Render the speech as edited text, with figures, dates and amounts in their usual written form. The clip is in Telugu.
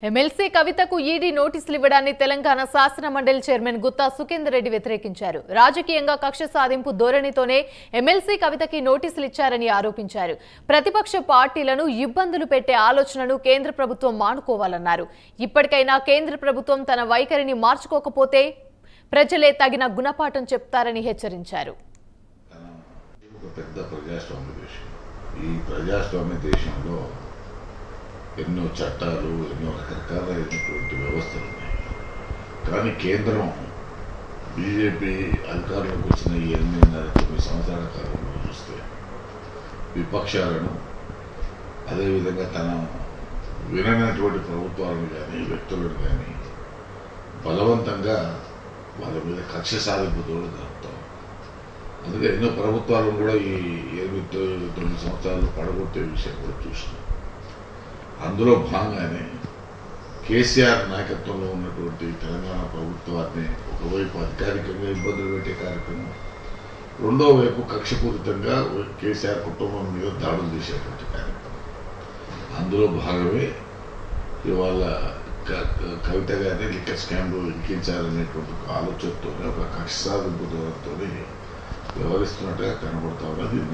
ఎమ్మెల్సీ కవితకు ఈడీ నోటీసులు ఇవ్వడాన్ని తెలంగాణ శాసన మండలి చైర్మన్ గుత్తా సుఖేందర్ రెడ్డి వ్యతిరేకించారు. రాజకీయంగా కక్ష సాధింపు ధోరణితోనే ఎమ్మెల్సీ కవితకి నోటీసులు ఇచ్చారని ఆరోపించారు. ప్రతిపక్ష పార్టీలను ఇబ్బందులు పెట్టే ఆలోచనను కేంద్ర ప్రభుత్వం మానుకోవాలన్నారు. ఇప్పటికైనా కేంద్ర ప్రభుత్వం తన వైఖరిని మార్చుకోకపోతే ప్రజలే తగిన గుణపాఠం చెప్తారని హెచ్చరించారు. ఈ ప్రజాస్వామ్య దేశంలో ఎన్నో చట్టాలు, ఎన్నో రకరకాలైనటువంటి వ్యవస్థలు ఉన్నాయి. కానీ కేంద్రం బీజేపీ అధికారంలోకి వచ్చిన ఈ 8.5-9 సంవత్సరాల కాలంలో చూస్తే విపక్షాలను, అదేవిధంగా తన విననటువంటి ప్రభుత్వాలను కానీ వ్యక్తులను కానీ బలవంతంగా వాళ్ళ మీద కక్ష సాధింపుతో జరుపుతాం. అందుకే ఎన్నో ప్రభుత్వాలను కూడా ఈ 8-9 సంవత్సరాలు పడగొట్టే విషయం కూడా చూసినాం. అందులో భాగంగానే కేసీఆర్ నాయకత్వంలో ఉన్నటువంటి తెలంగాణ ప్రభుత్వాన్ని ఒకవైపు అధికారికంగా ఇబ్బందులు పెట్టే కార్యక్రమం, రెండో వైపు కక్షపూరితంగా కేసీఆర్ కుటుంబం మీద దాడులు చేసేటువంటి కార్యక్రమం. అందులో భాగమే ఇవాళ కవిత గారిని లిక్కర్ స్కామ్లో ఇరికించాలనేటువంటి ఒక ఆలోచనతోనే, ఒక కక్ష సాధింపు దూరంతో వ్యవహరిస్తున్నట్టుగా కనబడతా ఉన్నది.